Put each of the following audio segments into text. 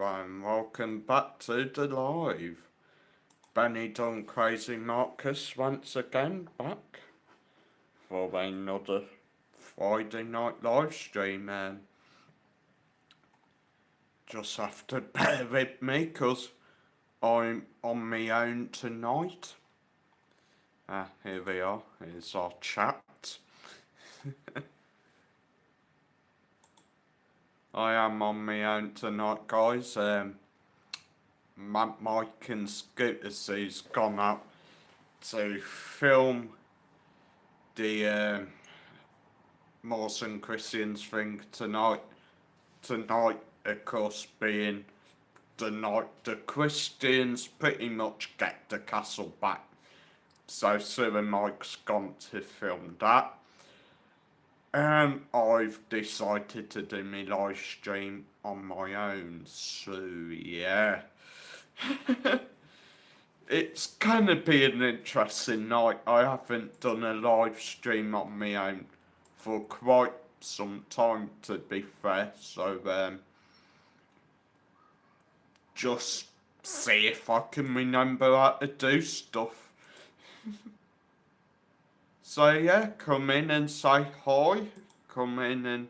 And welcome back to the live. Benidorm Crazy Marcus once again back for another Friday night live stream. Just have to bear with me because I'm on my own tonight. Here we are, here's our chat. I am on my own tonight, guys. Mike and Scooter C's gone up to film the Morse and Christians thing tonight. Tonight, of course, being the night the Christians pretty much get the castle back. So Sue and Mike's gone to film that. And I've decided to do my live stream on my own. So yeah. It's gonna be an interesting night. I haven't done a live stream on my own for quite some time, to be fair, so just see if I can remember how to do stuff. So yeah, come in and say hi, come in and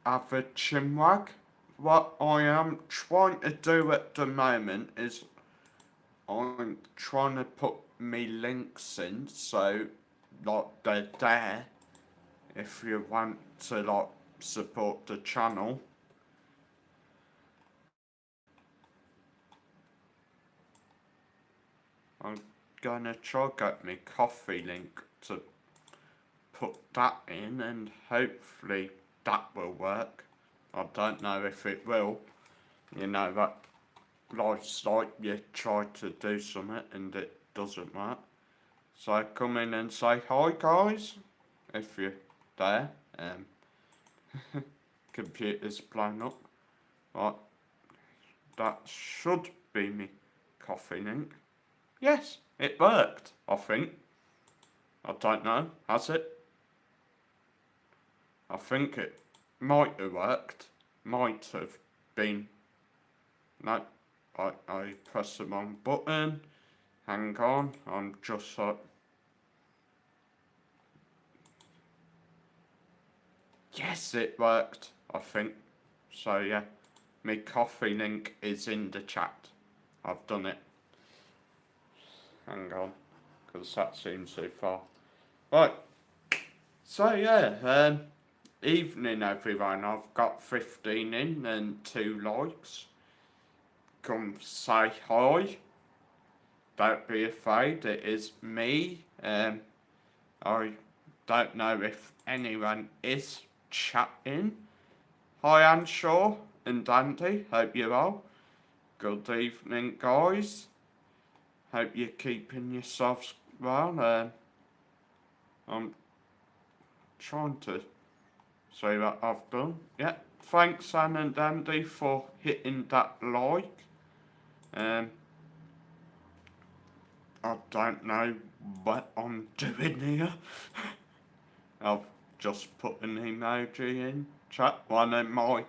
have a chinwag. What I am trying to do at the moment is I'm trying to put me links in, so like they're there if you want to like support the channel. I'm gonna try get me coffee link to put that in and hopefully that will work. I don't know if it will. You know that life's like you try to do something and it doesn't work. So come in and say hi, guys, if you're there. Computer's blown up. Right, that should be me coffee link. Yes, it worked, I think. I don't know, has it? I think it might have worked. Might have been. No, I pressed the wrong button. Hang on, I'm just like... Yes, it worked, I think. So yeah, my coffee link is in the chat. I've done it. Hang on, because that seems too far. Right, so yeah, evening everyone. I've got 15 in and 2 likes. Come say hi. Don't be afraid, it is me. I don't know if anyone is chatting. Hi Anshaw and Andy, hope you're well. Good evening, guys. Hope you're keeping yourselves well. I'm trying to see what I've done. Yeah, thanks Anne and Andy for hitting that like. I don't know what I'm doing here. I've just put an emoji in chat, one of my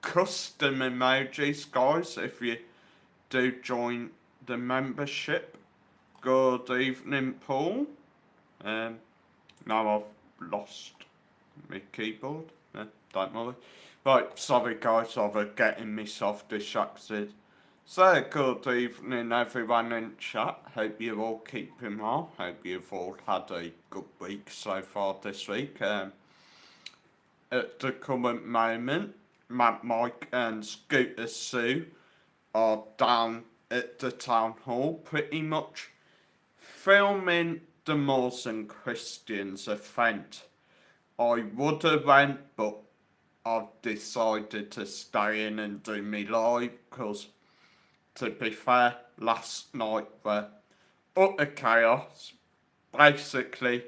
custom emojis, guys, if you do join the membership. Good evening, Paul. Now I've lost my keyboard. Don't worry. Right, sorry guys, I'm getting myself distracted. So, good evening everyone in chat. Hope you're all keeping well. Hope you've all had a good week so far this week. At the current moment, Matt Mike and Scooter Sue are down at the town hall pretty much filming the Moors and Christians event. I would have went, but I've decided to stay in and do me live because, to be fair, last night were utter chaos. Basically,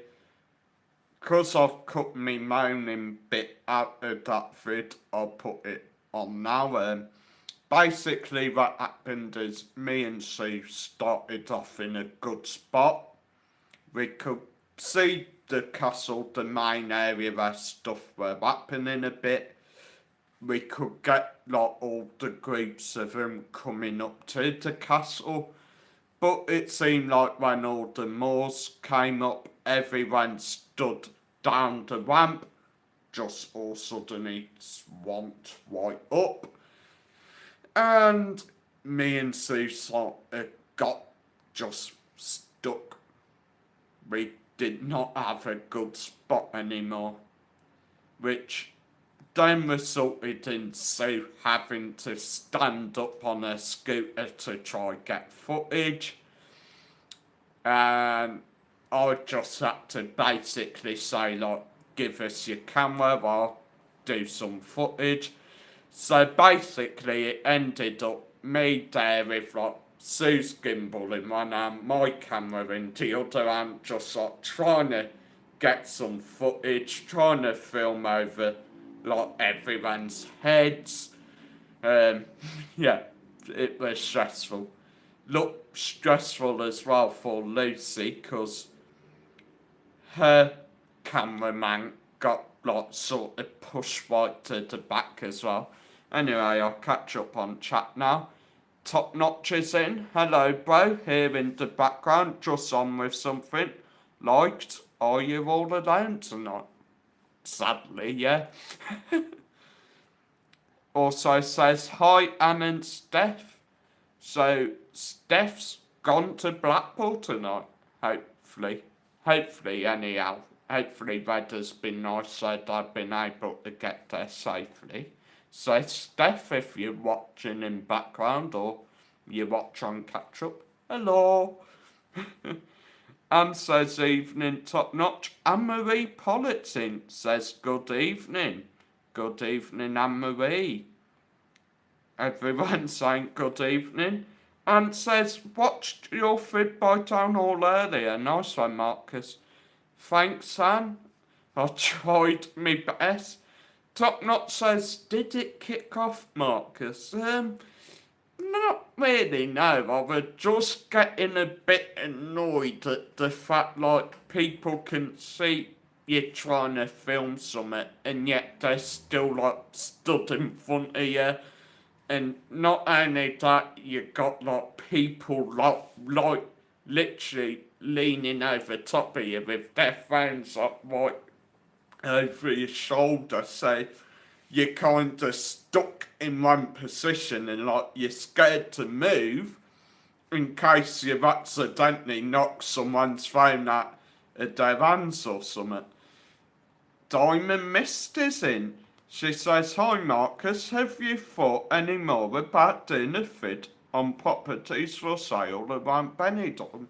because I've cut me moaning bit out of that vid, I'll put it on now. Basically what happened is me and Sue started off in a good spot. We could see the castle, the main area where stuff were happening a bit. we could get like all the groups of them coming up to the castle. But it seemed like when all the Moors came up, everyone stood down the ramp, just all suddenly swamped right up. And me and Sue got just stuck. We did not have a good spot anymore, which then resulted in Sue having to stand up on her scooter to try get footage. And I just had to basically say, like, give us your camera, I'll do some footage. So basically it ended up me there with like Sue's gimbal in one hand, my camera in the other hand, just like trying to get some footage, trying to film over like everyone's heads. Yeah, it was stressful. Looked stressful as well for Lucy, because her cameraman got like sort of pushed right to the back as well. Anyway, I'll catch up on chat now. Top Notch is in. Hello, bro. Here in the background, just on with something. Liked. Are you all alone tonight? Sadly, yeah. Also says, hi, Anne and Steph. So, Steph's gone to Blackpool tonight, hopefully. Hopefully, anyhow. Hopefully, weather's been nice, so they've been able to get there safely. So, Steph, if you're watching in background or you watch on catch up, hello. Anne says, evening, top notch. Anne Marie Politzin says, good evening. Good evening, Anne Marie. Everyone saying good evening. And says, watched your Fid by Town Hall earlier. Nice one, Marcus. Thanks, Anne. I tried my best. Top Knot says, did it kick off, Marcus? Not really, no. I was just getting a bit annoyed at the fact, like, people can see you trying to film something and yet they're still, like, stood in front of you. And not only that, you got like people like literally leaning over top of you with their phones up right over your shoulder, so you're kind of stuck in one position and like you're scared to move in case you've accidentally knocked someone's phone out of their hands or something. Diamond Mist is in. She says, hi Marcus, have you thought any more about doing a vid on properties for sale around Benidorm?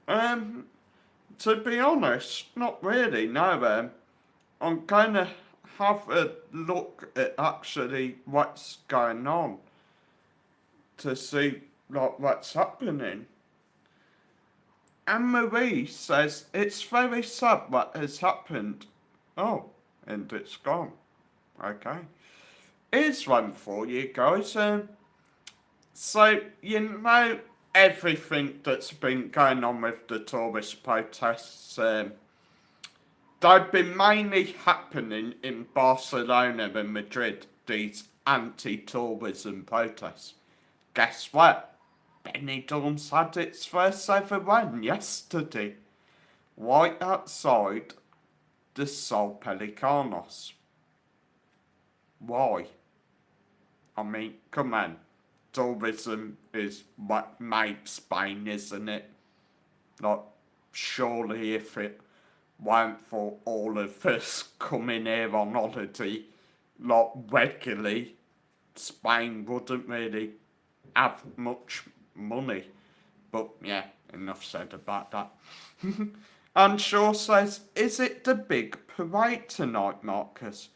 To be honest, not really, no. I'm gonna have a look at actually what's going on to see like what's happening. Anne Marie says, it's very sad what has happened. Oh, and it's gone. Okay. Here's one for you guys. So, you know everything that's been going on with the tourist protests, they've been mainly happening in Barcelona and Madrid, these anti-tourism protests. Guess what? Benidorm's had its first ever one yesterday, right outside the Sol Pelicanos. Why? I mean, come on. Tourism is what made Spain, isn't it? Like, surely if it weren't for all of us coming here on holiday, like, regularly, Spain wouldn't really have much money. But, yeah, enough said about that. And Shaw says, is it the big parade tonight, Marcus?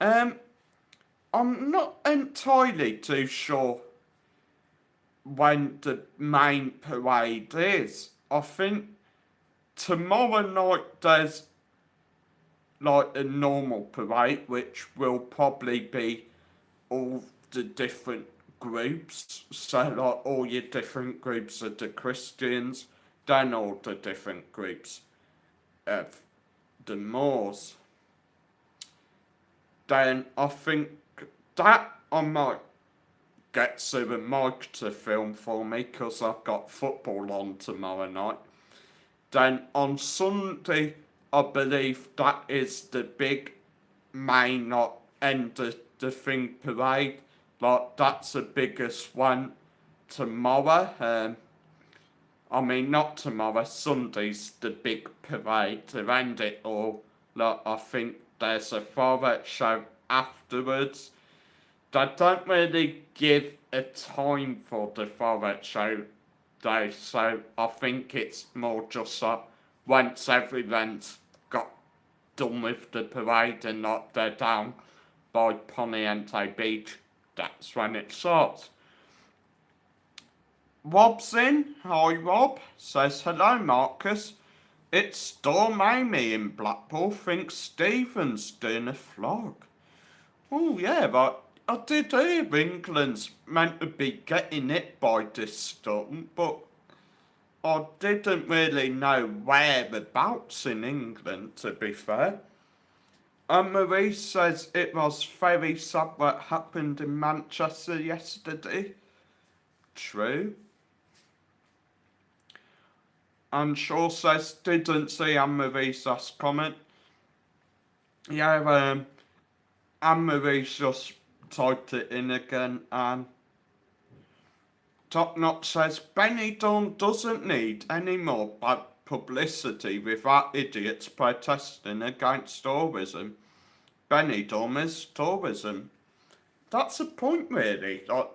I'm not entirely too sure when the main parade is. I think tomorrow night there's like a normal parade, which will probably be all the different groups. So like all your different groups of the Christians, then all the different groups of the Moors. Then I think that I might get Sue and Mike to film for me because I've got football on tomorrow night. Then on Sunday, I believe that is the big main end of the thing parade. Like, that's the biggest one tomorrow. I mean, not tomorrow, Sunday's the big parade to end it all. Like, I think there's a fireworks show afterwards. They don't really give a time for the fireworks show though, so I think it's more just like once everyone's got done with the parade and like they're down by Poniente Beach, that's when it starts. Rob's in. Hi Rob. Says hello Marcus. It's Storm Amy in Blackpool. Thinks Stephen's doing a vlog. Oh yeah, but I did hear England's meant to be getting hit by this storm, but I didn't really know whereabouts in England, to be fair. Marie says it was very sad what happened in Manchester yesterday. True. And Shaw says, didn't see Anne-Marie's last comment. Yeah, Anne-Marie's just typed it in again, and Top Notch says, Benidorm doesn't need any more bad publicity without idiots protesting against tourism. Benidorm is tourism. That's a point, really. Like,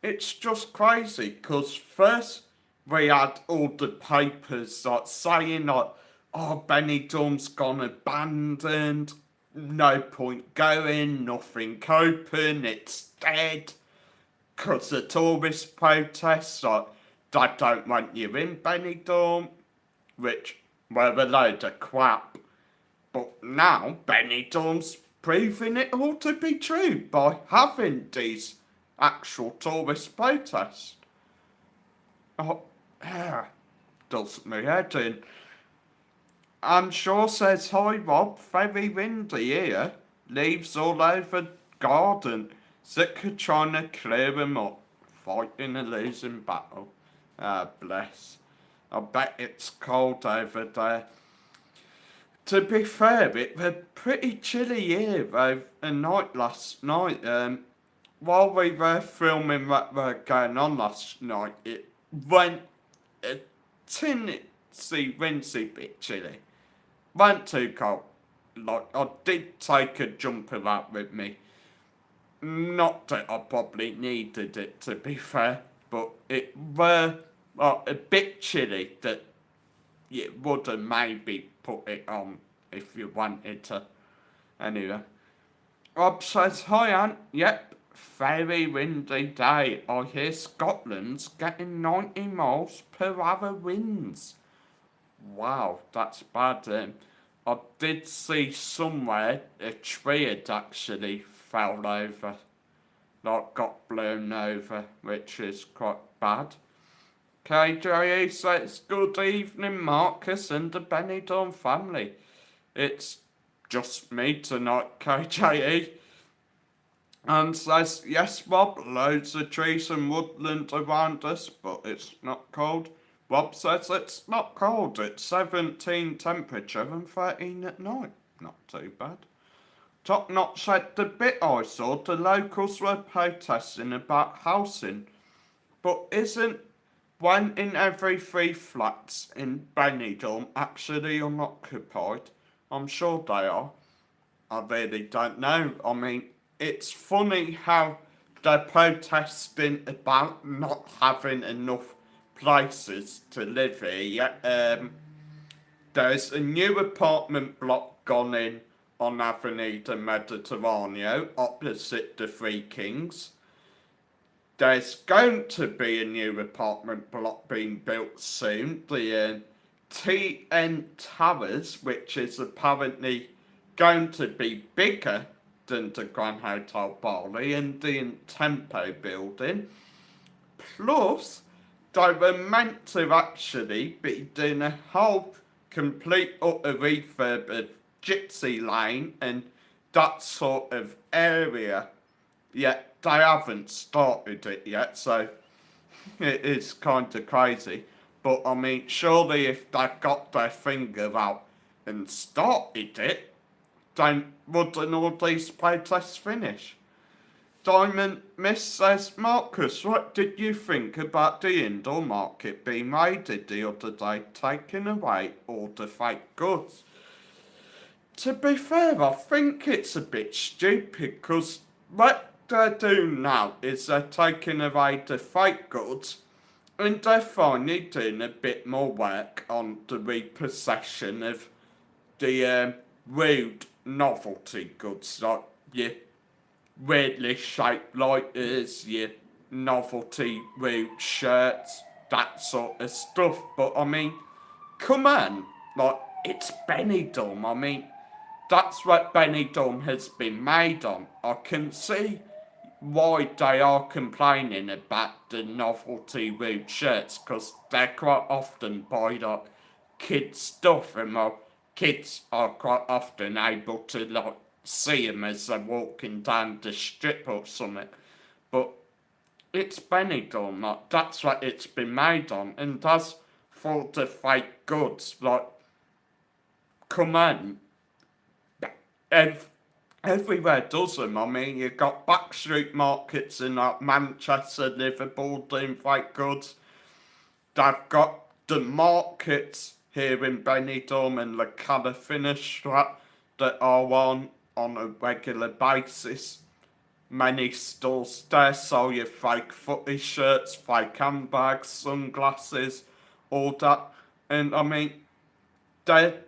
it's just crazy, because first we had all the papers like saying like, oh, Benidorm's gone abandoned, no point going, nothing open, it's dead. Because the tourist protests, like, they don't want you in Benidorm, which were a load of crap. But now Benidorm's proving it all to be true by having these actual tourist protests. Oh, does me head in. And Shaw says, hi Rob, very windy here. Leaves all over garden. Sitka trying to clear them up. Fighting a losing battle. Ah, bless. I bet it's cold over there. To be fair, it was pretty chilly here overnight last night. While we were filming what were going on last night, it went a wincy bit chilly. Weren't too cold. Like, I did take a jumper out with me. Not that I probably needed it, to be fair, but it were a bit chilly that you would have maybe put it on if you wanted to. Anyway, Rob says, hi Ant, yep, very windy day. I hear Scotland's getting 90 miles per hour winds. Wow, that's bad. I did see somewhere a tree had actually fell over, like got blown over, which is quite bad. KJE says, good evening Marcus and the Benidorm family. It's just me tonight, KJE. And says, yes Rob, loads of trees and woodland around us, but it's not cold. Rob says it's not cold, it's 17 temperature and 13 at night. Not too bad. Top Notch said the bit I saw, the locals were protesting about housing. But isn't one in every 3 flats in Benidorm actually unoccupied? I'm sure they are. I really don't know. I mean, it's funny how they're protesting about not having enough places to live here. There's a new apartment block gone in on Avenida Mediterraneo, opposite the Three Kings. There's going to be a new apartment block being built soon, the TN Towers, which is apparently going to be bigger than the Grand Hotel Bali and the Tempo building. Plus, they were meant to actually be doing a whole complete utter refurb of Gypsy Lane and that sort of area, yet they haven't started it yet, so it is kind of crazy. But I mean, surely if they got their finger out and started it, then wouldn't all these playtests finish? Diamond Miss says, Marcus, what did you think about the indoor market being raided the other day, taking away all the fake goods? To be fair, I think it's a bit stupid, because what they're doing now is they're taking away the fake goods, and they're finally doing a bit more work on the repossession of the rude novelty goods, like your weirdly shaped lighters, your novelty rude shirts, that sort of stuff. But I mean, come on, like, it's Benidorm. I mean, that's what Benidorm has been made on. I can see why they are complaining about the novelty rude shirts, because they're quite often by like kids stuff, and my kids are quite often able to like see them as they're walking down the strip or something. But it's Benidorm, like, that's what it's been made on, and as for the fake goods, like, come on, everywhere does them. I mean, you've got backstreet markets in like Manchester, Liverpool doing fake goods. They've got the markets here in Benidorm and the Calafinish that are on a regular basis. Many stores there sell you fake footy shirts, fake handbags, sunglasses, all that. And I mean, they're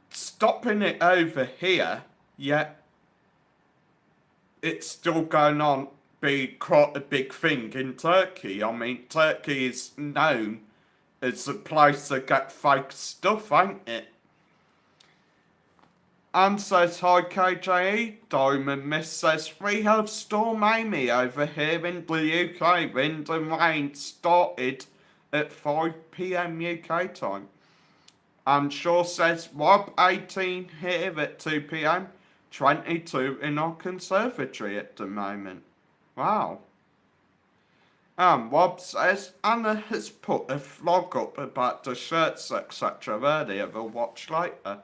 stopping it over here, yet it's still going on be quite a big thing in Turkey. I mean, Turkey is known as a place to get fake stuff, ain't it? Anne says, hi KJE. Diamond Miss says, we have Storm Amy over here in the UK. Wind and rain started at 5 PM UK time. And Shaw says, Rob 18 here at 2 PM, 22 in our conservatory at the moment. Wow. And Rob says, Anna has put a vlog up about the shirts, etc. earlier. We'll watch later.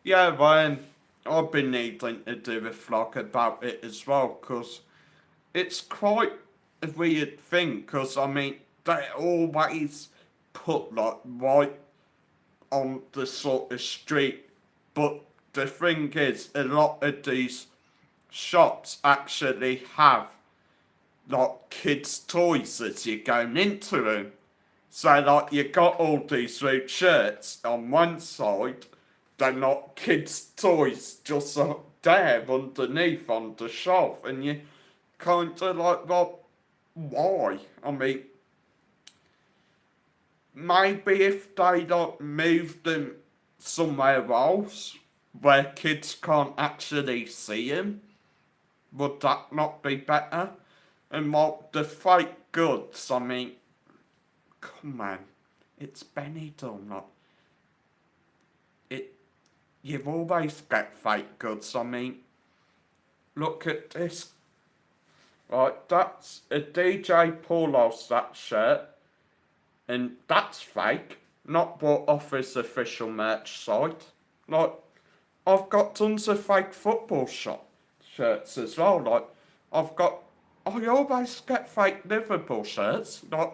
Yeah, well, I've been needing to do a vlog about it as well, because it's quite a weird thing, because, I mean, they always put, like, right on the sort of street, but the thing is, a lot of these shops actually have like kids' toys as you're going into them. So like you got all these rude shirts on one side, they're not kids' toys just up there underneath on the shelf, and you kind of like, well, why? I mean, maybe if they like moved them somewhere else where kids can't actually see them, would that not be better? And like the fake goods, I mean, come on, it's Benidorm, like, you've always get fake goods. I mean, look at this. Right, that's a DJ Paulos, that shirt, and that's fake, not bought off his official merch site. Like, I've got tons of fake football shirts as well. Like, I always get fake Liverpool shirts. Like,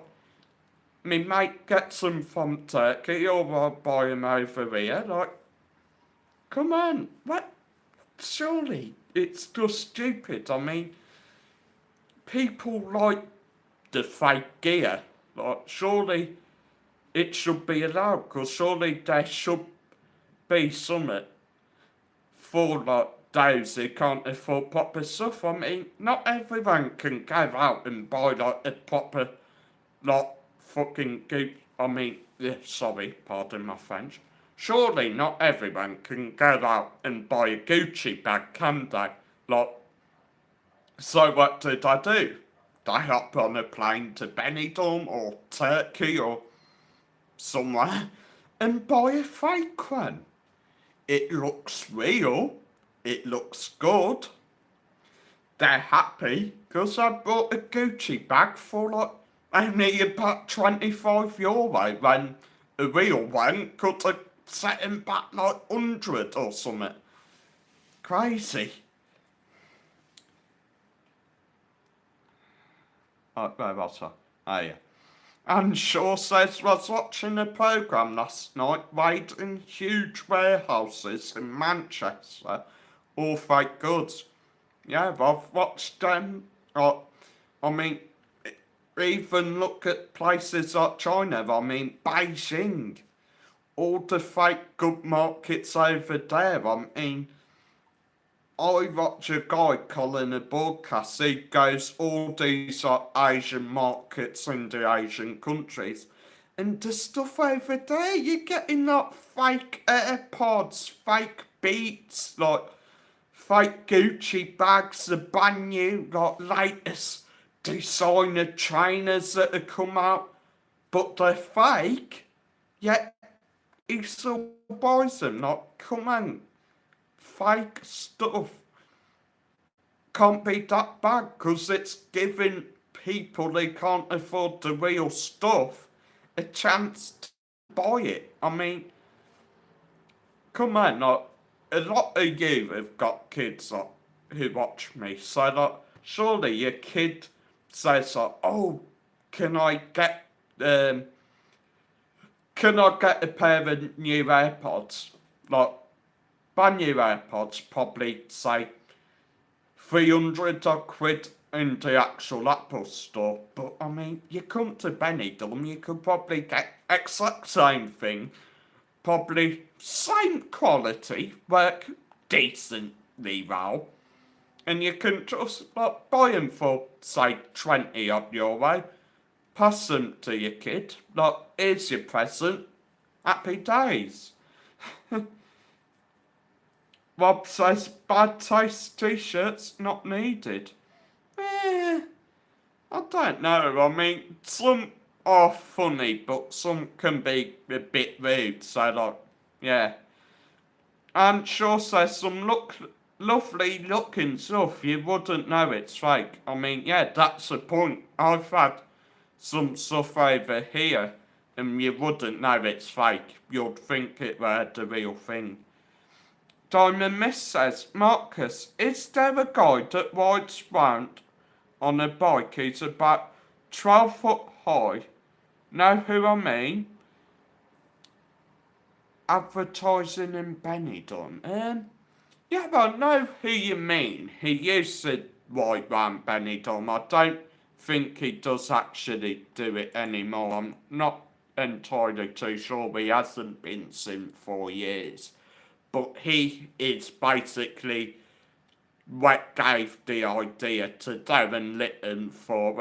me mate gets them from Turkey, or I buy them over here. Like, come on, what? Surely it's just stupid. I mean, people like the fake gear. Like, surely it should be allowed, because surely there should be something for like those who can't afford proper stuff. I mean, not everyone can go out and buy like a proper like fucking I mean, yeah, sorry, pardon my French. Surely not everyone can go out and buy a Gucci bag, can they? Like, so what do? They hop on a plane to Benidorm or Turkey or somewhere and buy a fake one. It looks real, it looks good. They're happy because I bought a Gucci bag for like only about €25 when a real one could have set him back like 100 or something. Crazy. Where was I? Oh yeah. And Shaw says was watching a programme last night raiding huge warehouses in Manchester, all fake goods. Yeah, I've watched them. I mean, even look at places like China. I mean, Beijing, all the fake good markets over there. I mean, I watch a guy calling a broadcast. He goes all these Asian markets in the Asian countries, and the stuff over there, you're getting like fake AirPods, fake Beats, like fake Gucci bags, the brand new, like latest designer trainers that have come out, but they're fake. Yet he still buys them. Like, come on, fake stuff can't be that bad because it's giving people they can't afford the real stuff a chance to buy it. I mean, come on, like, a lot of you have got kids like, who watch me, so like, surely your kid says like, oh, can I get um, a pair of new AirPods? Like, brand new AirPods, probably say 300 quid in the actual Apple store. But I mean, you come to Benidorm, you could probably get exact same thing, probably same quality, work decently well, and you can just like buy them for say 20 odd euro, pass them to your kid, like here's your present, happy days. Rob says bad taste t-shirts not needed. Eh, I don't know. I mean, some are funny, but some can be a bit rude. So, like, yeah. And sure says some lovely looking stuff. You wouldn't know it's fake. I mean, yeah, that's the point. I've had some stuff over here, and you wouldn't know it's fake. You'd think it were the real thing. Diamond Miss says, Marcus, is there a guy that rides round on a bike? He's about 12 foot high. Know who I mean? Advertising in Benidorm. Yeah, but I know who you mean. He used to ride round Benidorm. I don't think he does actually do it anymore. I'm not entirely too sure. He hasn't been since 4 years. But he is basically what gave the idea to Darren Litton for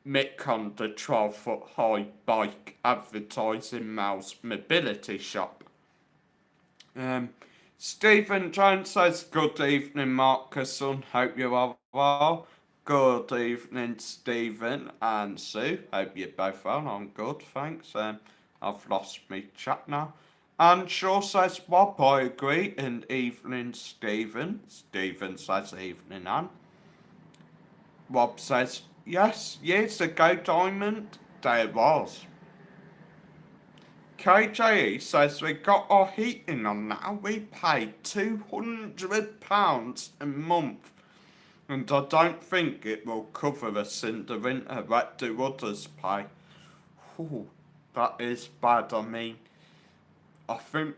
Mick on the 12-foot high bike advertising Mal's mobility shop. Stephen Jones says, good evening, Marcus, and hope you are well. Good evening, Stephen and Sue. Hope you're both well. I'm good, thanks. I've lost me chat now. And Shaw says, Bob, I agree. And evening, Stephen. Stephen says, evening, Anne. Rob says, yes, years ago, Diamond, there was. KJE says, we got our heating on now. We paid £200 a month. And I don't think it will cover us in the winter. What do others pay? Ooh, that is bad. I mean, I think,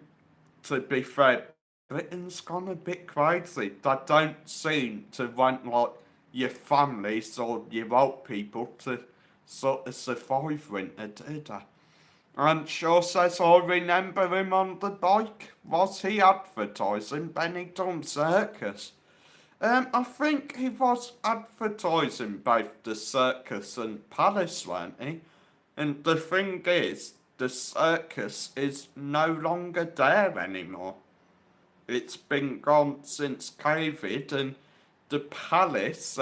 to be fair, Britain's gone a bit crazy. They don't seem to want, like, your families or your old people to sort of survive winter, do they? And Shaw says, I remember him on the bike. Was he advertising Benidorm Circus? I think he was advertising both the circus and palace, weren't he? And the thing is, the circus is no longer there anymore. It's been gone since COVID, and the palace,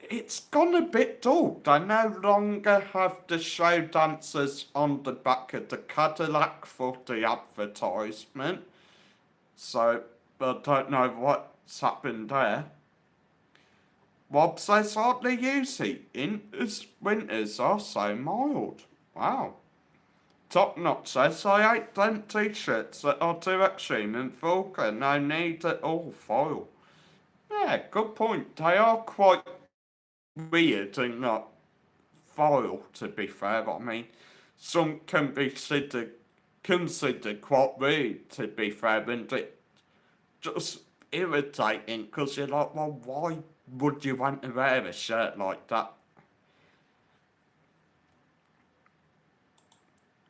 it's gone a bit dull. They no longer have the show dancers on the back of the Cadillac for the advertisement. So, but I don't know what's happened there. Rob says hardly use heating as winters are so mild. Wow. Top Knot says I hate them t-shirts that are too extreme and vulgar. No need at all foil. Yeah, good point. They are quite weird and not foil, to be fair. I mean, some can be considered quite weird, to be fair, and it just irritating because you're like, well, why would you want to wear a shirt like that?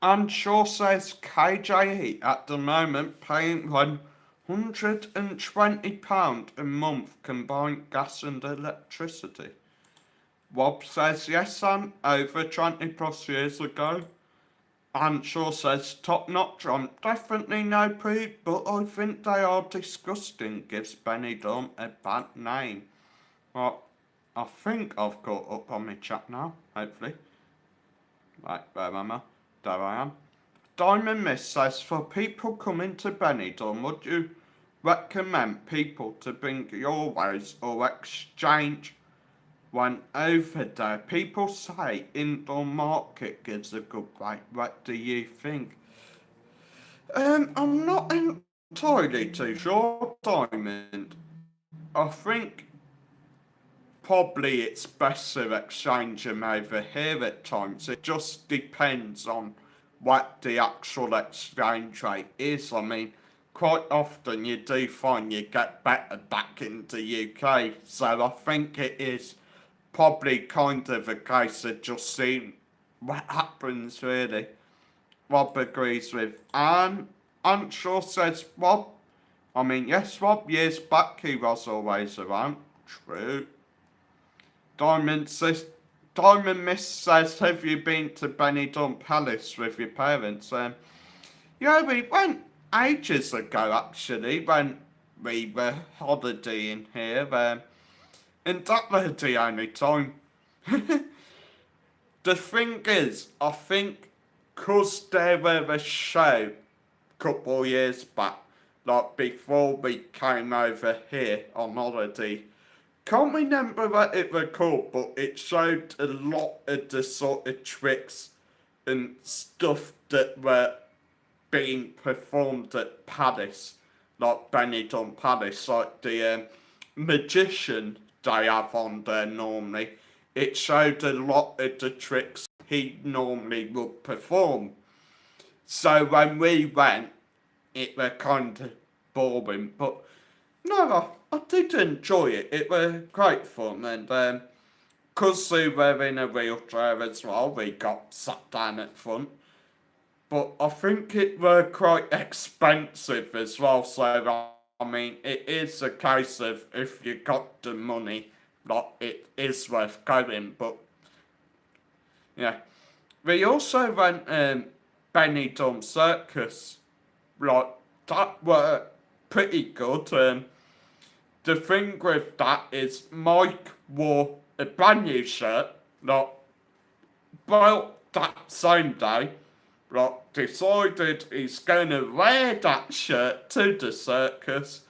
And Shaw says KJE at the moment paying £120 a month combined gas and electricity. Rob says yes, and over 20 plus years ago. And Shaw says top notch on definitely no prude, but I think they are disgusting. Gives Benidorm a bad name. Well, I think I've got up on my chat now, hopefully. Right, where am I? There I am. Diamond Miss says, for people coming to Benidorm, would you recommend people to bring your wares or exchange when over there? People say indoor market gives a good rate. What do you think? I'm not entirely too sure, Diamond. I think probably it's best to exchange them over here at times. It just depends on what the actual exchange rate is. I mean, quite often you do find you get better back into UK, so I think it is probably kind of a case of just seeing what happens really. Rob agrees with Anne. Anshaw says, Rob, I mean, yes, Rob, years back he was always around. True. Diamond says, Diamond Miss says, have you been to Benidorm Palace with your parents? Yeah, we went ages ago actually when we were holidaying here. And that was the only time. The thing is, I think because there were a show a couple of years back, like before we came over here on holiday, can't remember what it was called, but it showed a lot of the sort of tricks and stuff that were being performed at Palace, like Benidorm Palace, like the magician they have on there normally. It showed a lot of the tricks he normally would perform. So when we went, it was kind of boring, but no, I did enjoy it. It was great fun, and because we were in a wheelchair as well, we got sat down at front. But I think it were quite expensive as well, so I mean, it is a case of if you got the money, like, it is worth going, but yeah. We also went Benidorm Circus, like, that were pretty good. The thing with that is Mike wore a brand new shirt, like, well, that same day, like, decided he's gonna wear that shirt to the circus.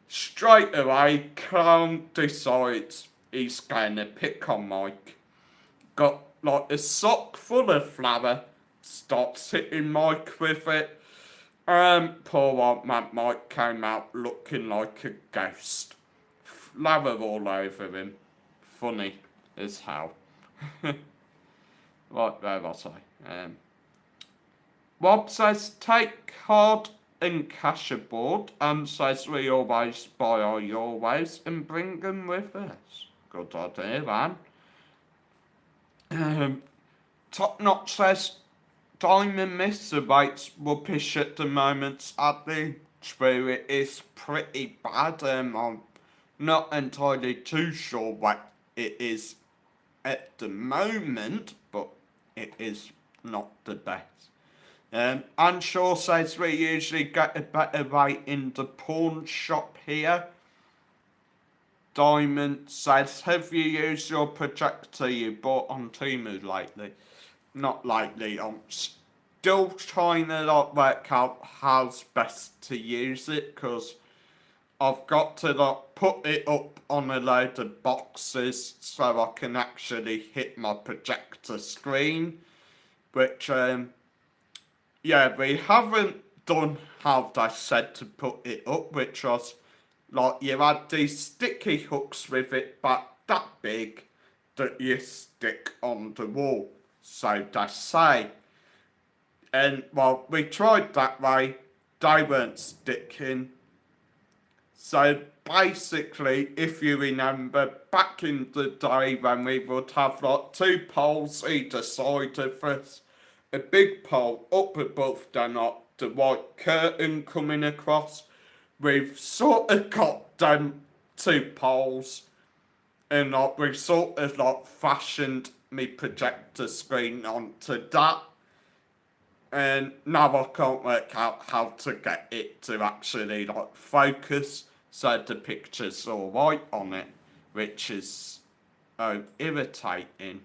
Straight away, Clown decides he's gonna pick on Mike. Got like a sock full of flour, starts hitting Mike with it. Poor old man Mike came out looking like a ghost. Flour all over him. Funny as hell. Right, where was I? Rob says take card and cash aboard and says we always buy our your ways and bring them with us. Good idea, man. Top Notch says Diamond Miss the rates rubbish at the moment. Sadly, true, it is pretty bad. I'm not entirely too sure what it is at the moment, but it is not the best. Anshaw says we usually get a better rate in the pawn shop here. Diamond says, have you used your projector you bought on Temu lately? Not lately, still trying to like work out how's best to use it, because I've got to like put it up on a load of boxes so I can actually hit my projector screen, which yeah, we haven't done how they said to put it up, which was like you had these sticky hooks with it but that big that you stick on the wall, so they say. And well, we tried that way, they weren't sticking. So basically, if you remember, back in the day when we would have like two poles either side of us, a big pole up above, then like the white curtain coming across, we've sort of got them two poles, and like we've sort of like fashioned me projector screen onto that. And now I can't work out how to get it to actually like focus so the picture's alright on it, which is irritating.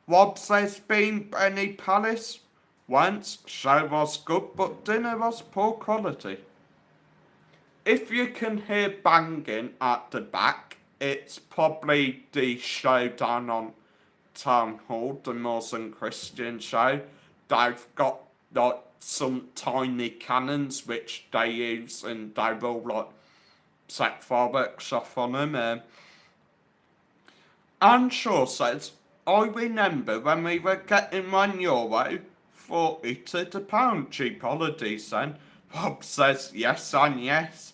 Rob says being Benny Palace once, show was good but dinner was poor quality. If you can hear banging at the back, it's probably the showdown on Town Hall, the Muslim Christian show. They've got like some tiny cannons which they use, and they will like set fireworks off on them. Anne Shaw says, I remember when we were getting €1 40 to the pound, cheap holidays then. Rob says yes and yes.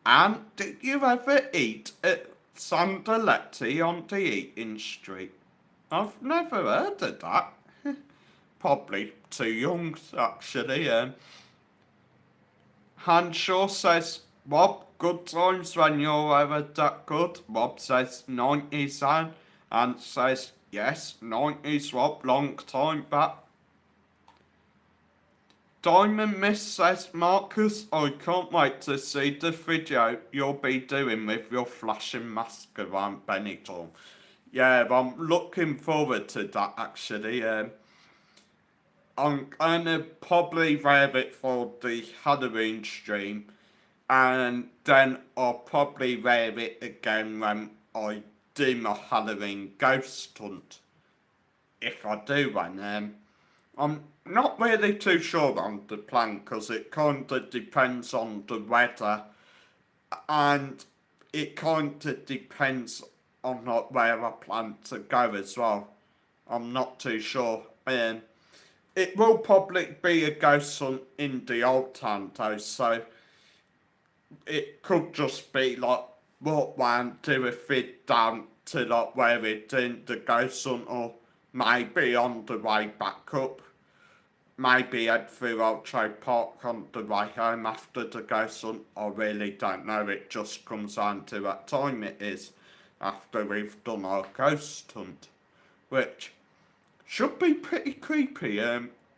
And did you ever eat at Sandaletti on the Eating Street? I've never heard of that. Probably too young, actually. Hanshaw says, Rob, good times when you're ever that good. Rob says 90s and says, yes, 90s, Rob, long time back. Diamond Miss says, Marcus, I can't wait to see the video you'll be doing with your flashing mask around Benidorm. Yeah, I'm looking forward to that, actually. I'm gonna probably wear it for the Halloween stream, and then I'll probably wear it again when I do my Halloween ghost hunt. If I do one, I'm not really too sure on the plan because it kind of depends on the weather, and it kind of depends on like where I plan to go as well. I'm not too sure. It will probably be a ghost hunt in the old town though, so it could just be like walk round, do a fit down to like where we're doing the ghost hunt, or maybe on the way back up. Maybe head through Outro Park on the way home after the ghost hunt. I really don't know, it just comes down to what time it is after we've done our ghost hunt, which should be pretty creepy.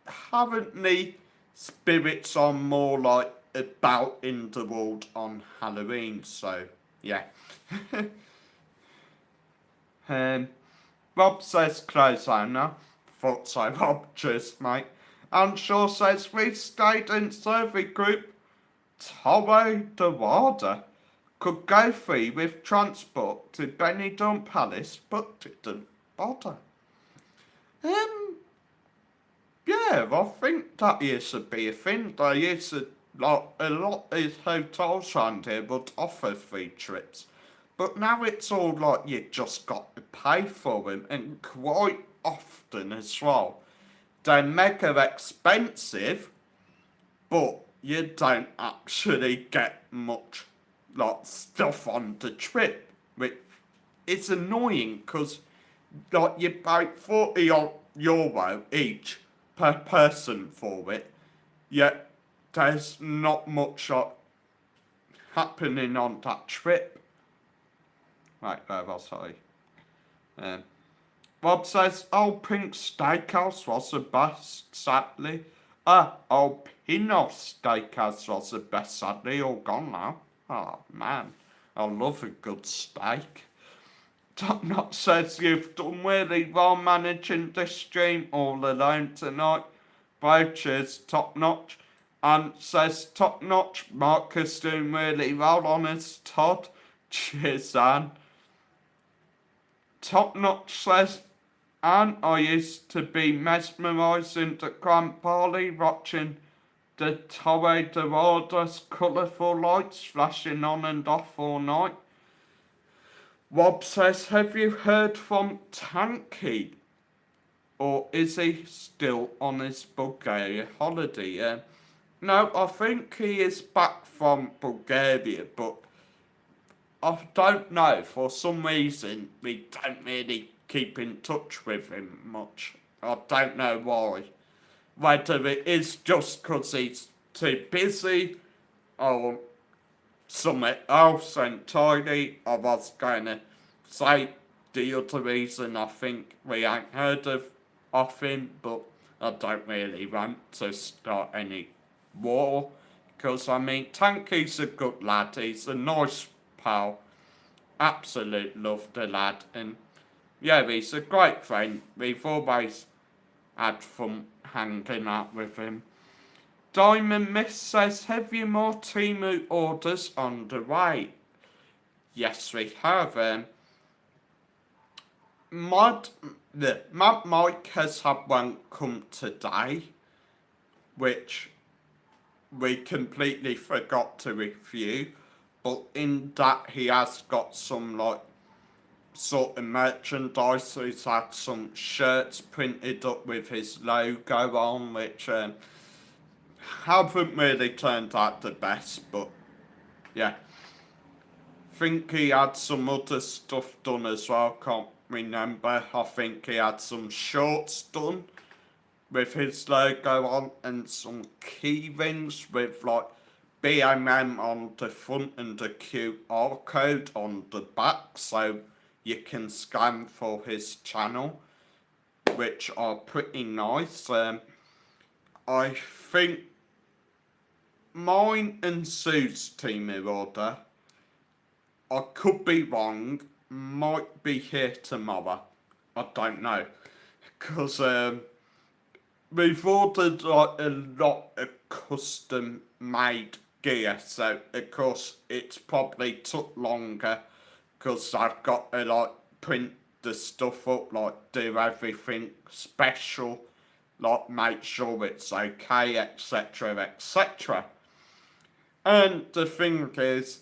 Haven't the spirits on more like about in the world on Halloween, so yeah. Rob says close owner. Thought so, Rob, cheers mate. And Shaw says we stayed in survey group Torre de Wada. Could go free with transport to Benidorm Palace but didn't bother. Yeah, I think that used to be a thing. They used to, like, a lot of these hotels around here would offer free trips. But now it's all like you just got to pay for them, and quite often as well. They're mega expensive, but you don't actually get much, like, stuff on the trip. Which is annoying, because, like, you pay €40 each per person for it, yet there's not much happening on that trip. Right, where was I? Bob says Old Pink Steakhouse was the best, sadly. Old Pinot Steakhouse was the best, sadly, all gone now. Oh man, I love a good steak. Top Knot says you've done really well managing this stream all alone tonight. vouchers top notch, and says top notch. Marcus doing really well on his Todd. Cheers, Anne. Top notch says, and I used to be mesmerised into Grand Parley watching the Torre de Warda's colourful lights flashing on and off all night. Rob says, have you heard from Tanky? Or is he still on his Bulgaria holiday? No, I think he is back from Bulgaria, but I don't know. For some reason, we don't really keep in touch with him much. I don't know why. Whether it is just because he's too busy or something else entirely. I was going to say the other reason I think we ain't heard of him, but I don't really want to start any war. Because, I mean, Tanky's a good lad. He's a nice pal. Absolute love the lad. And, yeah, he's a great friend. We've always had fun hanging out with him. Diamond Miss says, have you more Temu orders on the way? Yes, we have. Mad Mike has had one come today, which we completely forgot to review, but in that he has got some like sort of merchandise. So he's had some shirts printed up with his logo on, which haven't really turned out the best, but yeah. Think he had some other stuff done as well, can't remember. I think he had some shorts done with his logo on and some key rings with like BMM on the front and the QR code on the back, so you can scan for his channel, which are pretty nice. I think mine and Sue's Temu order, I could be wrong, might be here tomorrow. I don't know. Because we've ordered like a lot of custom made gear, so of course it's probably took longer because I've got to like print the stuff up, like do everything special, like make sure it's okay, etc, etc. And the thing is,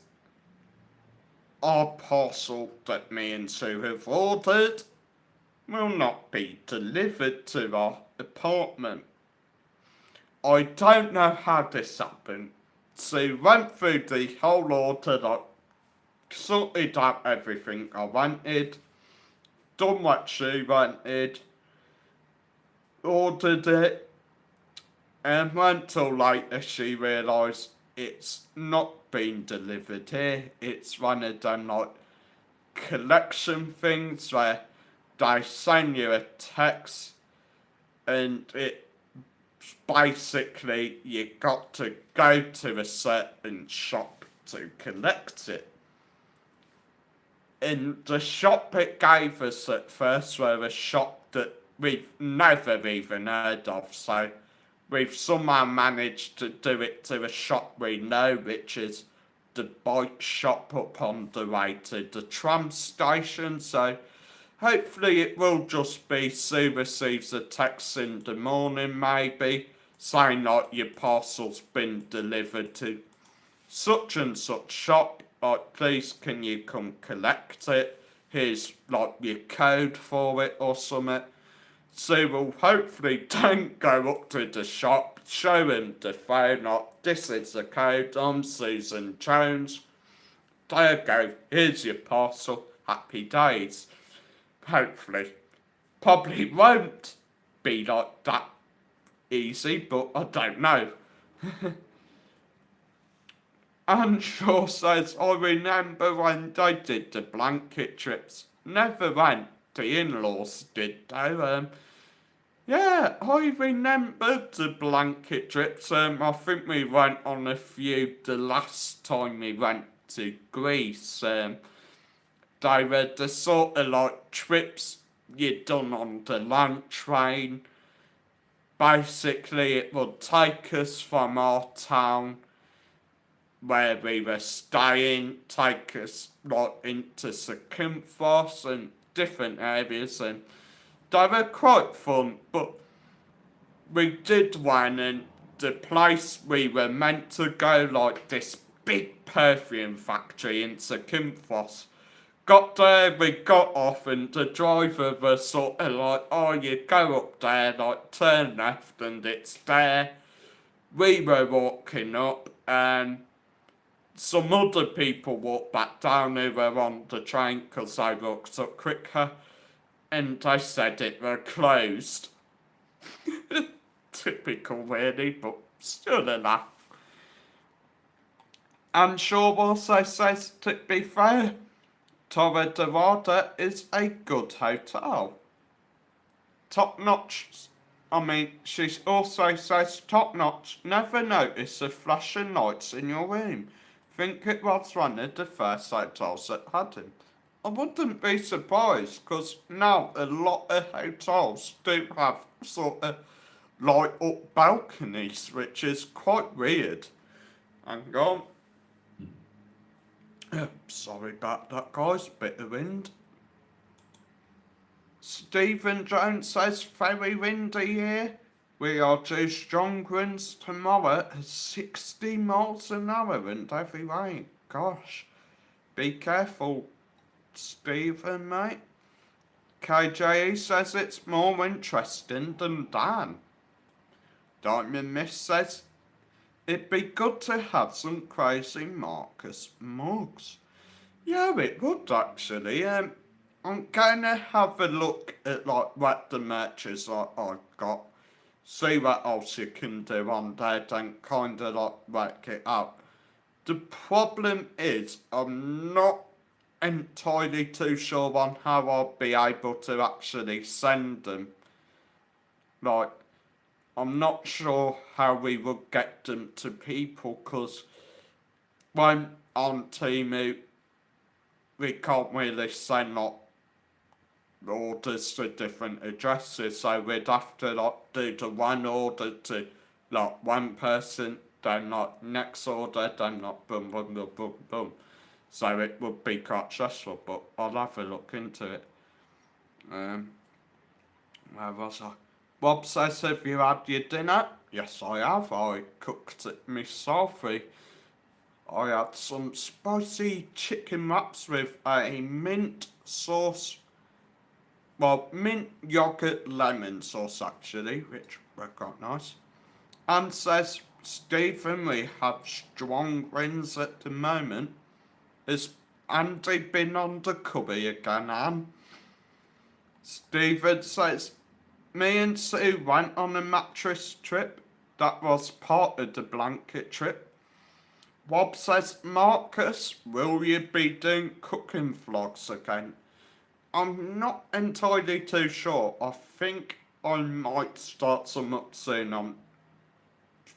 our parcel that me and Sue have ordered will not be delivered to our apartment. I don't know how this happened. Sue went through the whole order, like sorted out everything I wanted, done what she wanted, ordered it, and went till later she realised it's not been delivered here. It's one of them like collection things where they send you a text and it basically you got to go to a certain shop to collect it. And the shop it gave us at first were a shop that we've never even heard of, so we've somehow managed to do it to a shop we know, which is the bike shop up on the way to the tram station. So hopefully it will just be Sue receives a text in the morning maybe saying like your parcel's been delivered to such and such shop, like please can you come collect it, here's like your code for it or something. So we'll hopefully don't go up to the shop, show him the phone, like this is the code, I'm Susan Jones, there you go, here's your parcel, happy days. Hopefully. Probably won't be like that easy, but I don't know. And Shaw says, I remember when they did the blanket trips. Never went. The in-laws did though. Yeah, I remember the blanket trips. I think we went on a few the last time we went to Greece. They were the sort of like trips you'd done on the land train. basically it would take us from our town where we were staying, take us like into Zakynthos and different areas, and they were quite fun, but we did one, and the place we were meant to go, like this big perfume factory in Zakynthos. Got there, we got off, and the driver was sort of like, oh, you go up there, like turn left, and it's there. We were walking up, and some other people walked back down who were on the train because they walked up quicker, and they said it were closed. Typical, really, but still a laugh. And sure also says, to be fair, Torre Dorada is a good hotel. Top notch. I mean, she also says top notch. Never notice a flash of lights in your room. Think it was one of the first hotels that had him. I wouldn't be surprised, because now a lot of hotels do have sort of light up balconies, which is quite weird. Hang on. Sorry about that, guys. Bit of wind. Stephen Jones says, very windy here. We are due strong winds tomorrow at 60 miles an hour and heavy rain. Gosh. Be careful, Stephen, mate. KJE says it's more interesting than Dan. Diamond Miss says, it'd be good to have some Crazy Marcus mugs. Yeah, it would actually. I'm gonna have a look at like what the merch is I've got. See what else you can do on there, then kinda like work it out. The problem is I'm not entirely too sure on how I'll be able to actually send them. Like, I'm not sure how we will get them to people, because when on Temu we can't really send like orders to different addresses, so we'd have to like do the one order to like one person, then like next order, then like boom boom boom boom boom. So it would be quite stressful, but I'll have a look into it. Where was I? Bob says, have you had your dinner? Yes, I have. I cooked it myself. I had some spicy chicken wraps with a mint sauce. Well, mint yogurt lemon sauce actually, which were quite nice. And says, Stephen, we have strong winds at the moment. Has Andy been on the cubby again, Anne? Stephen says, me and Sue went on a mattress trip. That was part of the blanket trip. Bob says, Marcus, will you be doing cooking vlogs again? I'm not entirely too sure. I think I might start some up soon. I'm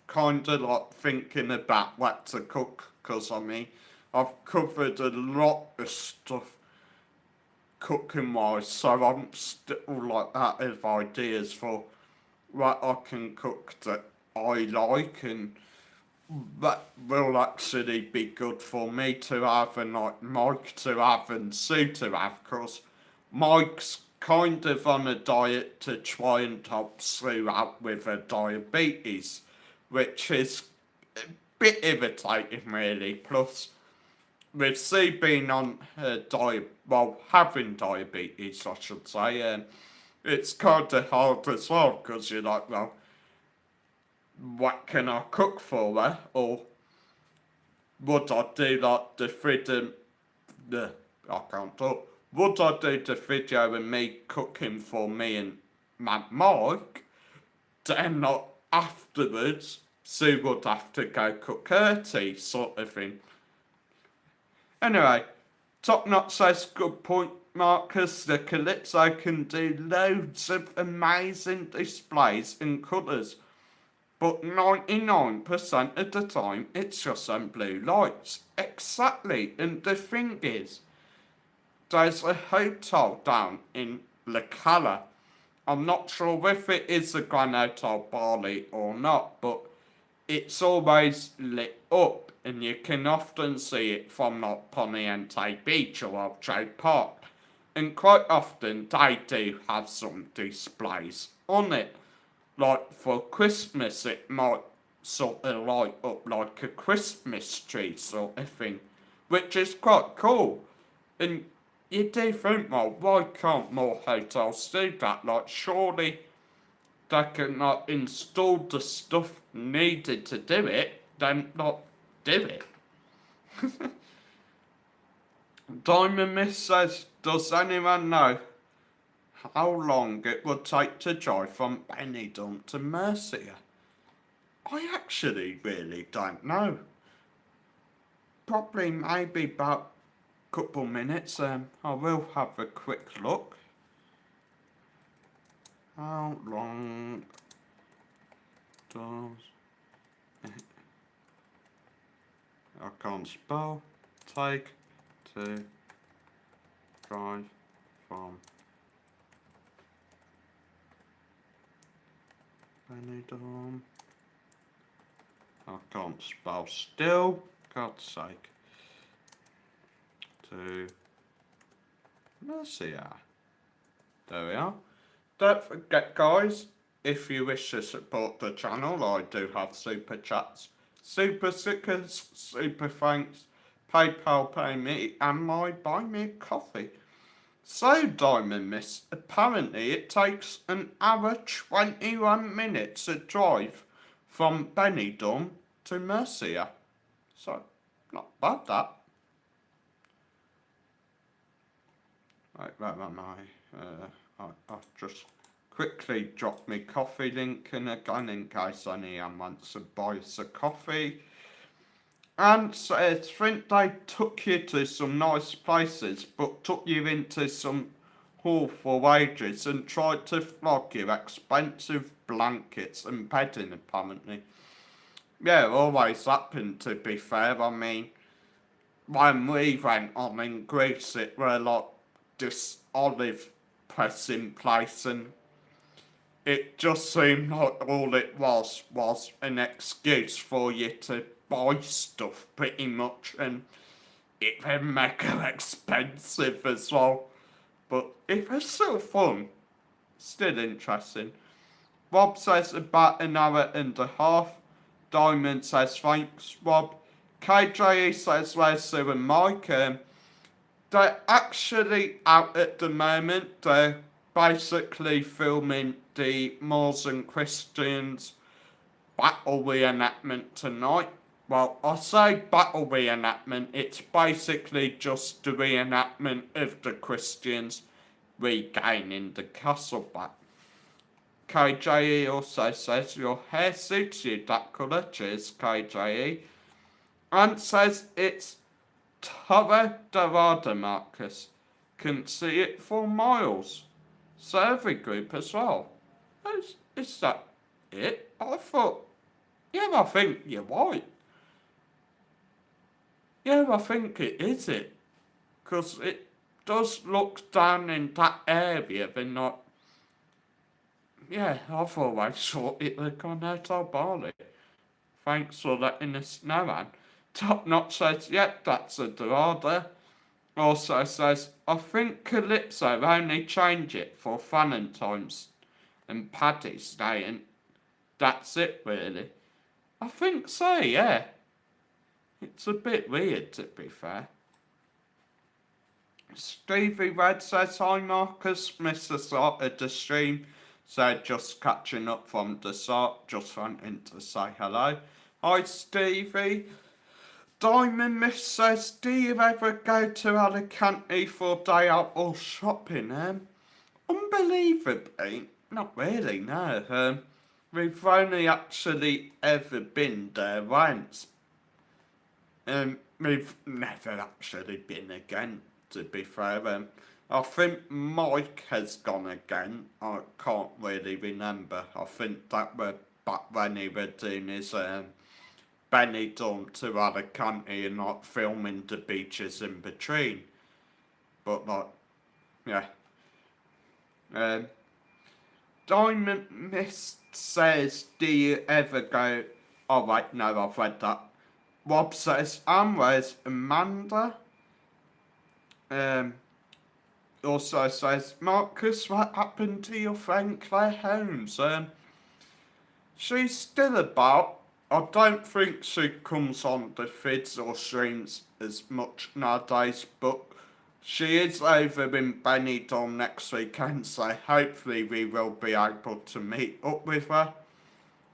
kind of like thinking about what to cook, because I mean, I've covered a lot of stuff cooking wise, so I'm still like out of ideas for what I can cook that I like and that will actually be good for me to have, and like Mike to have and Sue to have, because Mike's kind of on a diet to try and help Sue out with her diabetes, which is a bit irritating really. Plus, with Sue being on her having diabetes, I should say, it's kind of hard as well, because you're like, well, what can I cook for her? Or would I do like the freedom? I can't talk. Would I do the video of me cooking for me and Mike? Then like afterwards, Sue would have to go cook her tea, sort of thing. Anyway, Top Knot says, good point, Marcus. The Calypso can do loads of amazing displays and colours, but 99% of the time it's just on blue lights. Exactly, and the thing is, there's a hotel down in La Cala I'm not sure if it is a Granite or Barley or not, but it's always lit up, and you can often see it from like Poniente Beach or Orchard Park. And quite often they do have some displays on it. Like for Christmas, it might sort of light up like a Christmas tree sort of thing, which is quite cool. And you do think, well, why can't more hotels do that? Like, surely they can like install the stuff needed to do it, then not do it. Diamond Miss says, does anyone know how long it would take to drive from Benidorm to Mercia? I actually really don't know. Probably maybe about a couple minutes. I will have a quick look. How long does it, I can't spell, take to drive from Benidorm? I can't spell still, God's sake. To Mercia. There we are. Don't forget, guys, if you wish to support the channel, I do have super chats, super stickers, super thanks, PayPal Pay Me, and my Buy Me a Coffee. So, Diamond Miss, apparently it takes an hour 21 minutes to drive from Benidorm to Mercia. So, not bad that. Right, I'll just quickly drop my coffee link in again in case anyone wants to buy us a coffee. And so I think they took you to some nice places, but took you into some awful wages and tried to flog you expensive blankets and bedding, apparently. Yeah, always happened, to be fair. I mean, when we went on in Greece, it were like this olive pressing place, and it just seemed like all it was an excuse for you to buy stuff, pretty much, and it was mega expensive as well. But it was still fun, still interesting. Rob says about an hour and a half. Diamond says thanks, Rob. KJE says where's Sue and Mike? They're actually out at the moment. They're basically filming the Moors and Christians battle reenactment tonight. Well, I say battle reenactment, it's basically just the reenactment of the Christians regaining the castle back. KJE also says your hair suits you that colour. Cheers, KJE. And says it's Torre Dorada, Marcus. Can see it for miles. Survey group as well. Is that it? I thought, yeah, I think you're right. Yeah, I think it is it. Because it does look down in that area, but not. Yeah, I've always thought it was gone out of Bali. Thanks for letting us know, Anne. Top Notch says, yep, that's a Dorada. Also says, I think Calypso only changed it for Valentine's and Paddy's Day, and that's it, really. I think so, yeah. It's a bit weird, to be fair. Stevie Red says, hi Marcus, missed the start of the stream. Said just catching up from the start, just wanting to say hello. Hi Stevie. Diamond Miss says, do you ever go to Alicante for a day out or shopping? Unbelievably, not really, no. We've only actually ever been there once. We've never actually been again, to be fair. I think Mike has gone again. I can't really remember. I think that were back when he was doing his Benidorm to Alicante and like filming the beaches in between. But like, yeah. Diamond Mist says, do you ever go, oh wait, no, I've read that. Rob says, where's Amanda? Also says, Marcus, what happened to your friend Claire Holmes? She's still about. I don't think she comes on the vids or streams as much nowadays, but she is over in Benidorm next weekend, so hopefully we will be able to meet up with her.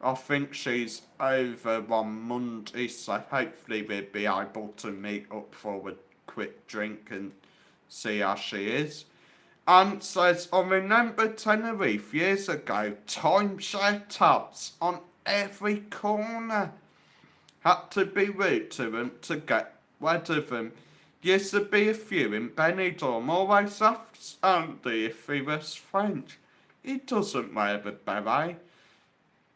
I think she's over on Monday, so hopefully we'll be able to meet up for a quick drink and see how she is. And says, I remember Tenerife years ago, timeshare tubs on every corner. Had to be rude to them to get rid of them. Used to be a few in Benidorm, always asked Andy if he was French. He doesn't wear the beret.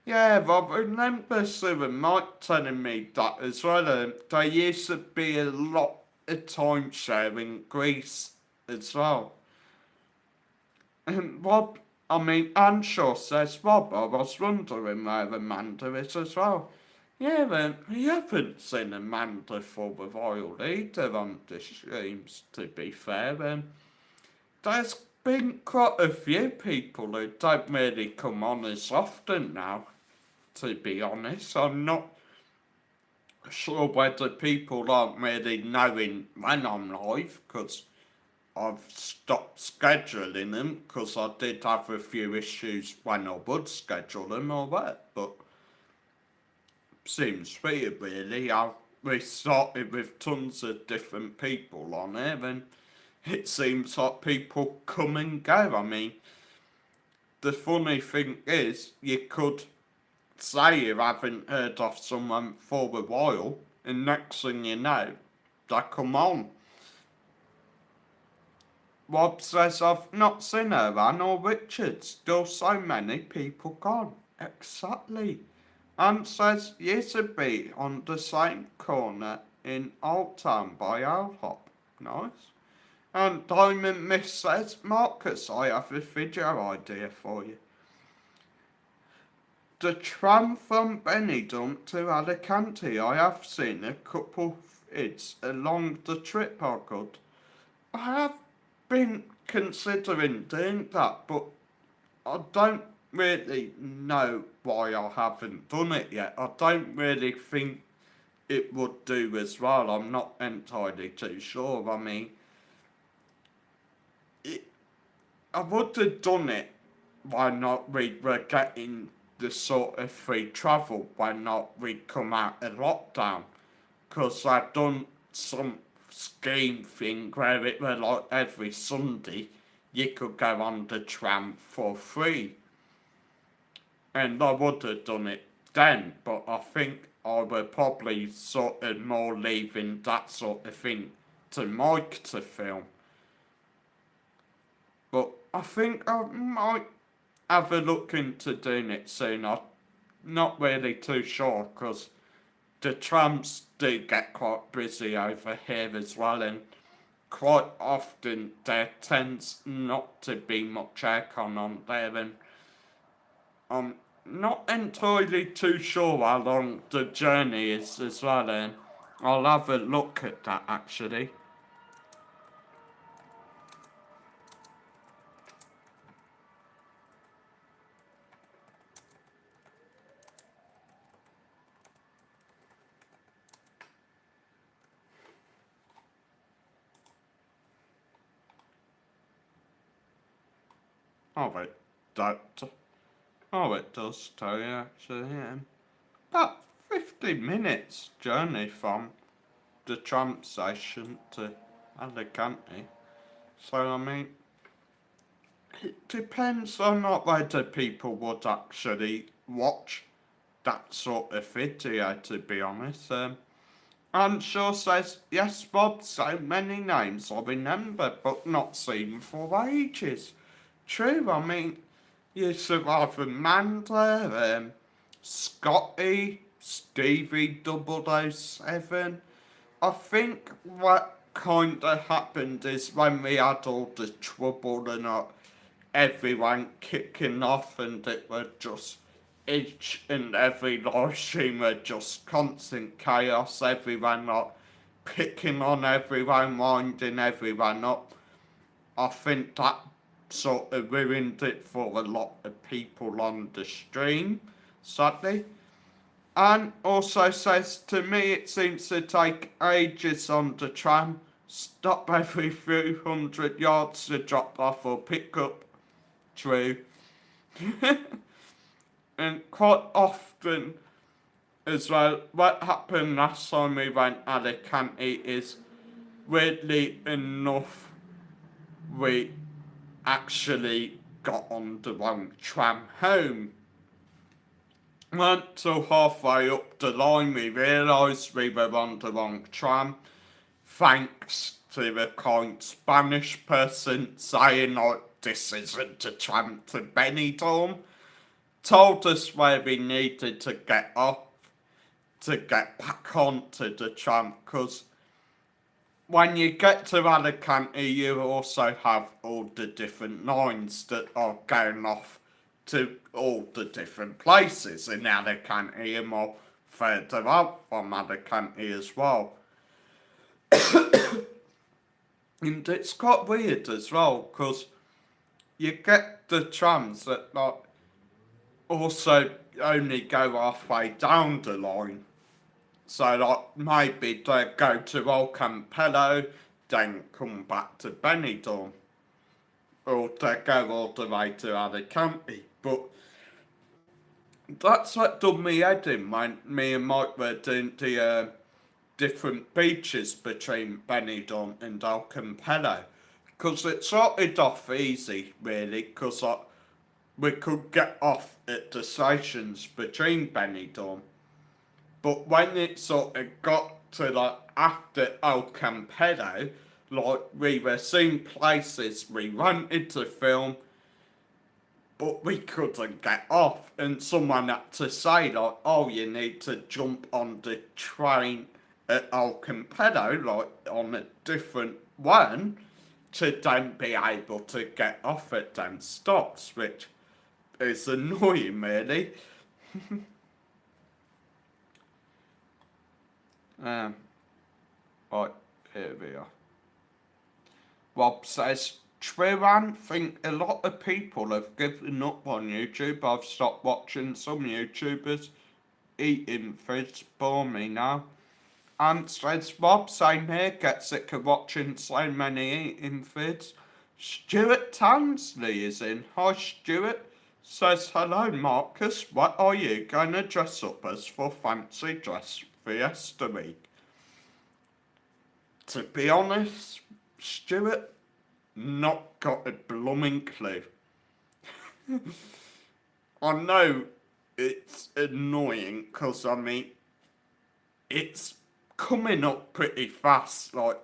Yeah, I remember Sue and Mike telling me that as well. There used to be a lot of timeshare in Greece as well. Rob, Anshaw says, Rob, I was wondering where Amanda is as well. Yeah, we haven't seen Amanda for a while either on the streams, to be fair. There's been quite a few people who don't really come on as often now, to be honest. I'm not sure whether people aren't really knowing when I'm live, because I've stopped scheduling them because I did have a few issues when I would schedule them or that, but seems weird really how we started with tons of different people on here and it seems like people come and go. The funny thing is you could say you haven't heard of someone for a while and next thing you know, they come on. Rob says, I've not seen her, Anne or Richard. Still so many people gone. Exactly. Anne says, used to be on the same corner in Old Town by Owl Hop. Nice. And Diamond Miss says, Marcus, I have a video idea for you. The tram from Benidorm to Alicante. I have seen a couple vids along the trip I got. I have been considering doing that, but I don't really know why I haven't done it yet. I don't really think it would do as well. I'm not entirely too sure. I would have done it when not we were getting the sort of free travel when not we come out of lockdown. Because I'd done some scheme thing where it were like every Sunday you could go on the tram for free. And I would have done it then, but I think I would probably sort of more leaving that sort of thing to Mike to film. But I think I might have a look into doing it soon. I'm not really too sure because the trams do get quite busy over here as well, and quite often there tends not to be much aircon on there, and I'm not entirely too sure how long the journey is as well, and I'll have a look at that actually. Oh, it does tell you actually, yeah. About 50 minutes journey from the tram station to Alicante. So, it depends on not whether people would actually watch that sort of video, to be honest. And Shaw says, yes, Bob, so many names I remember, but not seen for ages. True, you survive Amanda, Scotty, Stevie 007. I think what kind of happened is when we had all the trouble and everyone kicking off, and it was just each and every live stream were just constant chaos, everyone like picking on everyone, winding everyone up. I think that sort of ruined it for a lot of people on the stream, sadly. And also says, to me it seems to take ages on the tram, stop every few hundred yards to drop off or pick up. True. And quite often as well, what happened last time we went Alicante is, weirdly enough, we actually got on the wrong tram home. Went till halfway up the line, we realised we were on the wrong tram, thanks to a kind Spanish person saying like, this isn't the tram to Benidorm, told us where we needed to get off to get back onto the tram, because when you get to Alicante you also have all the different lines that are going off to all the different places in Alicante and more further out from Alicante as well. And it's quite weird as well, because you get the trams that like also only go halfway down the line. So like maybe they go to Old Campello, then come back to Benidorm. Or they go all the way to Alicante. But that's what done me head in when me and Mike were doing the different beaches between Benidorm and Old Campello. Because it started off easy, really, because like, we could get off at the stations between Benidorm. But when it sort of got to like after Old Campello, like we were seeing places we wanted to film, but we couldn't get off, and someone had to say like, oh, you need to jump on the train at Old Campello, like on a different one, to then be able to get off at them stops, which is annoying really. Right, here we are. Rob says, true, I think a lot of people have given up on YouTube. I've stopped watching some YouTubers. Eating foods bore me now. And says, Rob, same here, get sick of watching so many eating vids. Stuart Tansley is in. Hi, Stuart. Says, hello, Marcus. What are you going to dress up as for fancy dress fiesta week? To be honest, Stuart, not got a blooming clue. I know it's annoying because, I mean, it's coming up pretty fast, like,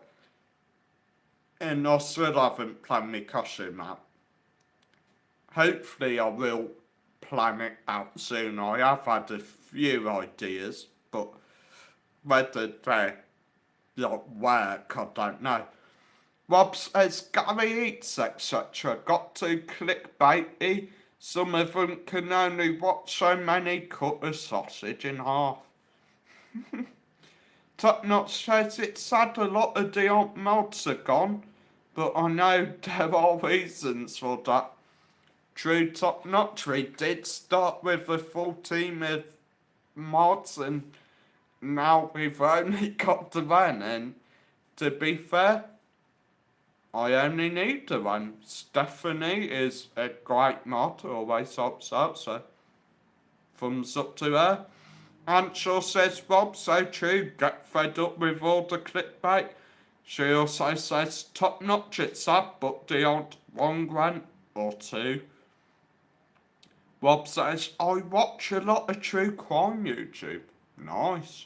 and I still haven't planned my costume out. Hopefully I will plan it out soon. I have had a few ideas, but whether they like work, I don't know. Rob says, Gary Eats, etc. Got too clickbaity. Some of them can only watch so many cut a sausage in half. Top Notch says it's sad a lot of the old mods are gone, but I know there are reasons for that. True, Top Notch, we did start with a full team of mods, and now we've only got the one, and to be fair, I only need the one. Stephanie is a great mod, always helps out, so thumbs up to her. Anshaw says, Rob, so true, get fed up with all the clickbait. She also says, Top Notch, it's sad, but the odd one rant or two. Rob says, I watch a lot of true crime YouTube. Nice.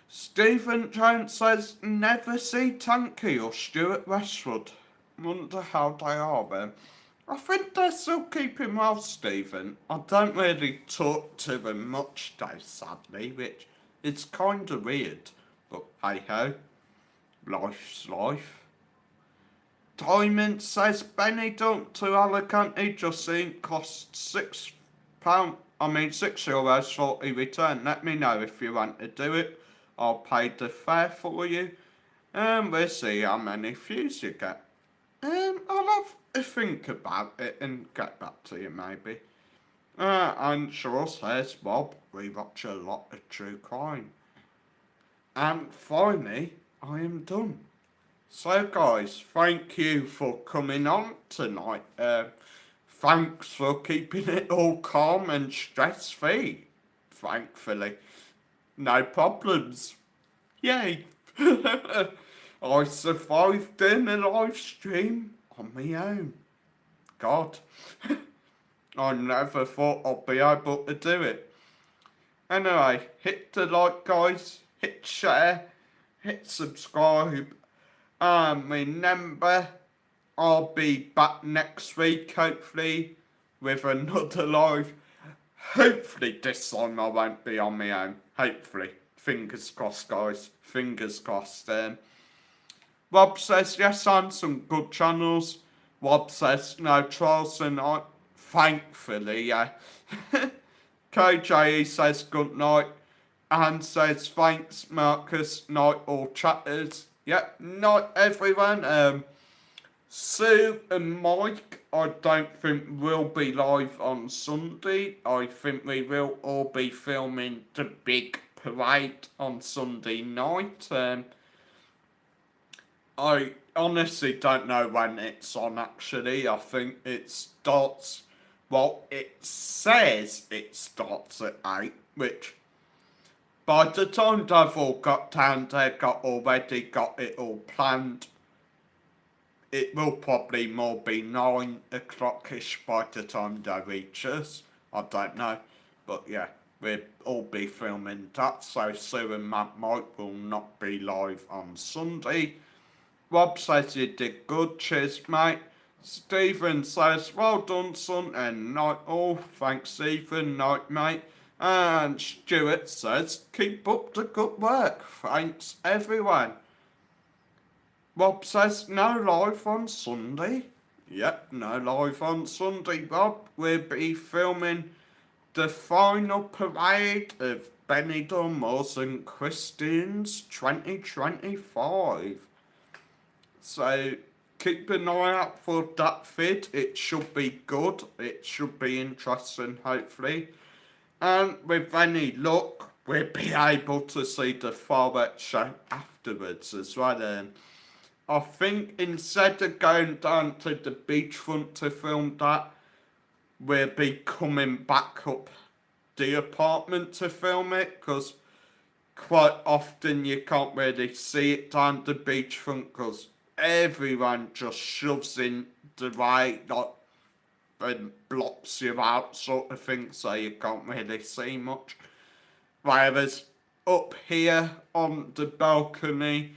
Stephen Jones says, never see Tanky or Stuart Westwood. Wonder how they are then. I think they're still keeping well, Stephen. I don't really talk to them much though, sadly, which is kind of weird. But hey ho, life's life. Diamond says Benidorm to Alicante just seen costs £6. €6 for a return. Let me know if you want to do it. I'll pay the fare for you. And we'll see how many views you get. I'll have to think about it and get back to you maybe. And sure says Rob, we watch a lot of true crime. And finally, I am done. So guys, thank you for coming on tonight. Thanks for keeping it all calm and stress-free. Thankfully. No problems. Yay. I survived in a live stream on my own. God. I never thought I'd be able to do it. Anyway, hit the like guys, hit share, hit subscribe. Remember, I'll be back next week, hopefully, with another live. Hopefully this time I won't be on my own. Hopefully. Fingers crossed, guys. Fingers crossed. Rob says yes on some good channels. Rob says no trials tonight. Thankfully, yeah. KJE says good night. And says thanks, Marcus. Night all chatters. Yep, night everyone. Sue and Mike, I don't think will be live on Sunday. I think we will all be filming the big parade on Sunday night. I honestly don't know when it's on actually. I think it starts, well, it says it starts at 8, which by the time they've all got down there, already got it all planned, it will probably more be 9 o'clock-ish by the time they reach us. I don't know. But yeah, we'll all be filming that, so Sue and Matt Mike will not be live on Sunday. Rob says you did good, cheers mate. Stephen says, well done son, and night all. Thanks Stephen, night mate. And Stuart says, keep up the good work. Thanks everyone. Rob says, no live on Sunday. Yep, no live on Sunday, Rob. We'll be filming the final parade of Benidorm Moors and Christians 2025. So keep an eye out for that vid. It should be good. It should be interesting, hopefully. And with any luck, we'll be able to see the fireworks show afterwards as well. I think instead of going down to the beachfront to film that, we'll be coming back up the apartment to film it, because quite often you can't really see it down the beachfront because everyone just shoves in the way, like, and blocks you out sort of thing, so you can't really see much. Whereas up here on the balcony,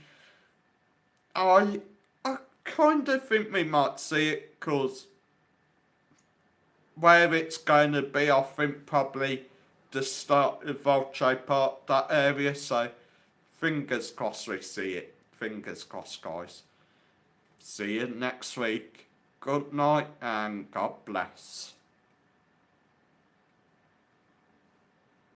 I kind of think we might see it, because where it's going to be, I think probably the start of Volce Park, that area, so fingers crossed we see it. Fingers crossed, guys. See you next week. Good night and God bless.